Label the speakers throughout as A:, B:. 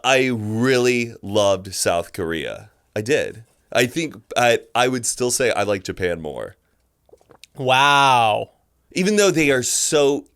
A: I really loved South Korea. I did. I think I would still say I like Japan more.
B: Wow.
A: Even though they are so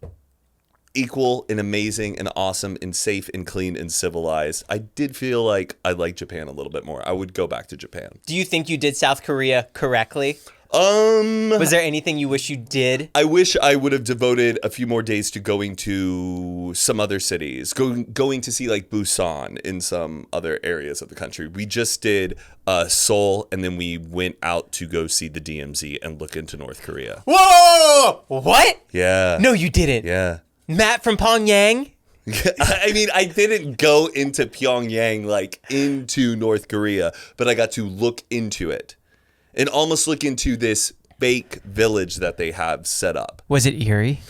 A: equal and amazing and awesome and safe and clean and civilized, I did feel like I like Japan a little bit more. I would go back to Japan.
B: Do you think you did South Korea correctly? Was there anything you wish you did?
A: I wish I would have devoted a few more days to going to some other cities, going to see like Busan in some other areas of the country. We just did Seoul, and then we went out to go see the DMZ and look into North Korea.
B: Whoa! What?
A: Yeah.
B: No, you didn't.
A: Yeah.
B: Matt from Pyongyang?
A: I mean, I didn't go into Pyongyang, like into North Korea, but I got to look into it. And almost look into this fake village that they have set up.
B: Was it eerie?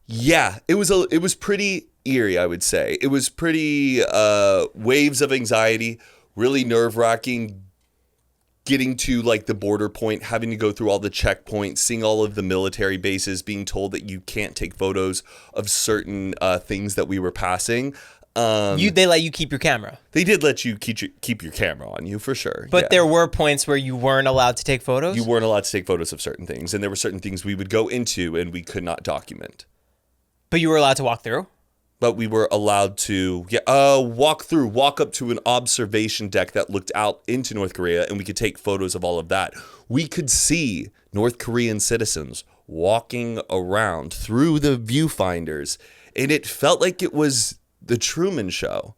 A: Yeah, it was pretty eerie, I would say. It was pretty waves of anxiety, really nerve-wracking, getting to like the border point, having to go through all the checkpoints, seeing all of the military bases, being told that you can't take photos of certain things that we were passing.
B: They let you keep your camera.
A: They did let you keep your camera on you, for sure.
B: But there were points where you weren't allowed to take photos?
A: You weren't allowed to take photos of certain things, and there were certain things we would go into and we could not document.
B: But you were allowed to walk through?
A: But we were allowed to walk up to an observation deck that looked out into North Korea, and we could take photos of all of that. We could see North Korean citizens walking around through the viewfinders, and it felt like it was the Truman Show.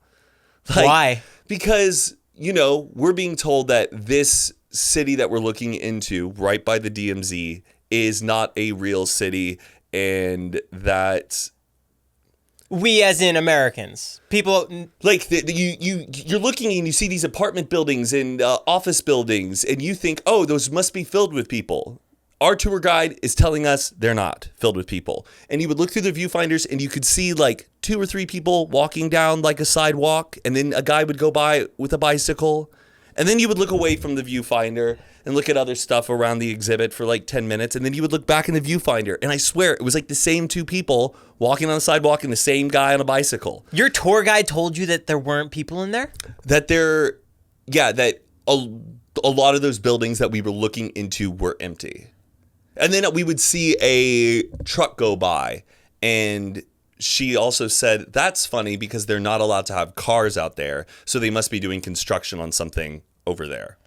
B: Why?
A: Because, we're being told that this city that we're looking into right by the DMZ is not a real city, and that
B: we as in Americans, people
A: like you're looking and you see these apartment buildings and office buildings, and you think, oh, those must be filled with people. Our tour guide is telling us they're not filled with people. And you would look through the viewfinders and you could see like 2 or 3 people walking down like a sidewalk. And then a guy would go by with a bicycle. And then you would look away from the viewfinder and look at other stuff around the exhibit for like 10 minutes. And then you would look back in the viewfinder. And I swear it was like the same 2 people walking on the sidewalk and the same guy on a bicycle.
B: Your tour guide told you that there weren't people in there?
A: That a lot of those buildings that we were looking into were empty. And then we would see a truck go by, and she also said, that's funny because they're not allowed to have cars out there, so they must be doing construction on something over there.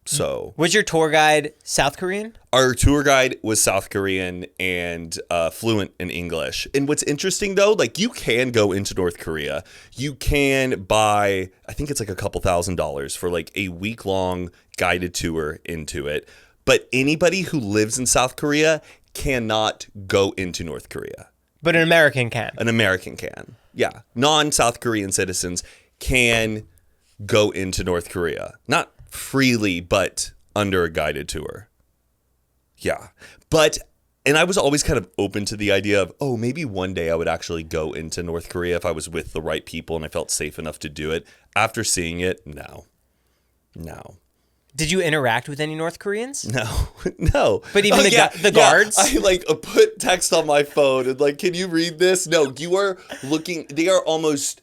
A: So,
B: was your tour guide South Korean?
A: Our tour guide was South Korean and fluent in English. And what's interesting, though, like you can go into North Korea. You can buy, I think it's like a couple $1,000s for like a week-long guided tour into it. But anybody who lives in South Korea cannot go into North Korea.
B: But an American can.
A: An American can. Yeah. Non-South Korean citizens can go into North Korea. Not freely, but under a guided tour. Yeah. And I was always kind of open to the idea of, oh, maybe one day I would actually go into North Korea if I was with the right people and I felt safe enough to do it. After seeing it, no.
B: Did you interact with any North Koreans?
A: No.
B: But even the guards?
A: I put text on my phone and can you read this? No, you are looking, they are almost,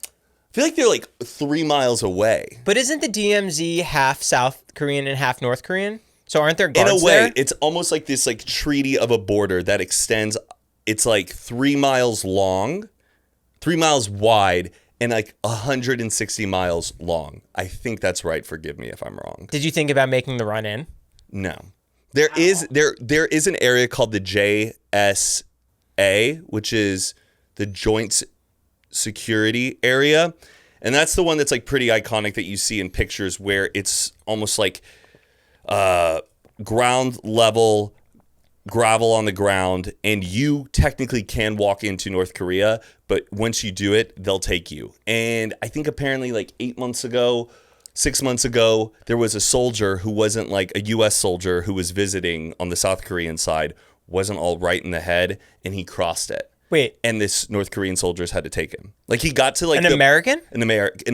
A: I feel like they're like 3 miles away.
B: But isn't the DMZ half South Korean and half North Korean? So aren't there guards
A: there? In a way,
B: there?
A: it's almost like this treaty of a border that extends, it's 3 miles long, 3 miles wide, and 160 miles long. I think that's right. Forgive me if I'm wrong.
B: Did you think about making the run in?
A: No. There is an area called the JSA, which is the Joint Security Area. And that's the one that's pretty iconic that you see in pictures where it's almost like ground level gravel on the ground, and you technically can walk into North Korea, but once you do it, they'll take you. And I think apparently 6 months ago, there was a soldier who wasn't a U.S. soldier who was visiting on the South Korean side, wasn't all right in the head, and he crossed it.
B: Wait.
A: And this North Korean soldiers had to take him. He got to
B: American?
A: An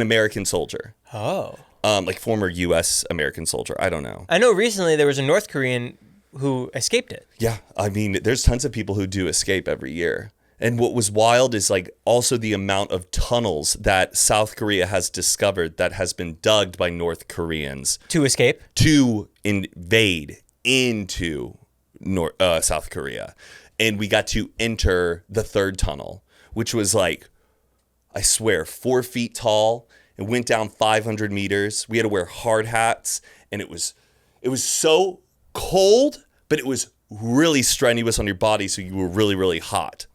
A: American soldier.
B: Oh.
A: Former U.S. American soldier. I don't know.
B: I know recently there was a North Korean who escaped it.
A: Yeah, I mean, there's tons of people who do escape every year. And what was wild is like also the amount of tunnels that South Korea has discovered that has been dug by North Koreans
B: To escape?
A: to invade into South Korea. And we got to enter the third tunnel, which was like, I swear, 4 feet tall. It went down 500 meters. We had to wear hard hats, and it was so cold, but it was really strenuous on your body, so you were really, really hot.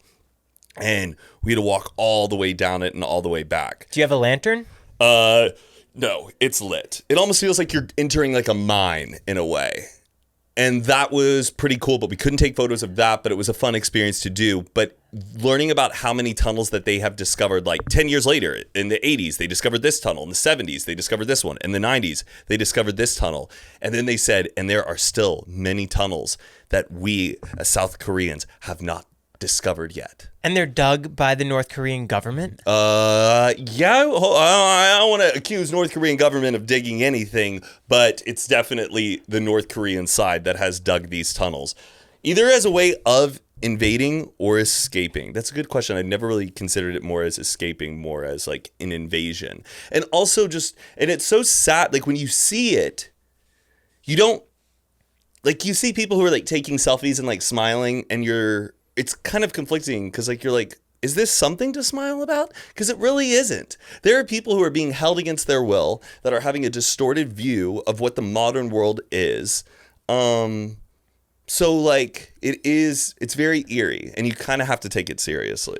A: And we had to walk all the way down it and all the way back.
B: Do you have a lantern?
A: No, it's lit. It almost feels like you're entering like a mine in a way. And that was pretty cool, but we couldn't take photos of that, but it was a fun experience to do. But learning about how many tunnels that they have discovered, like 10 years later, in the 80s, they discovered this tunnel. In the 70s, they discovered this one. In the 90s, they discovered this tunnel. And then they said, and there are still many tunnels that we, as South Koreans, have not discovered yet.
B: And they're dug by the North Korean government?
A: Yeah, I don't want to accuse North Korean government of digging anything, but it's definitely the North Korean side that has dug these tunnels, either as a way of invading or escaping. That's a good question. I never really considered it more as escaping, more as like an invasion. And also and it's so sad, like when you see it, you don't, like you see people who are like taking selfies and like smiling, and it's kind of conflicting because like you're like, is this something to smile about? Because it really isn't. There are people who are being held against their will that are having a distorted view of what the modern world is. So like it's very eerie, and you kind of have to take it seriously.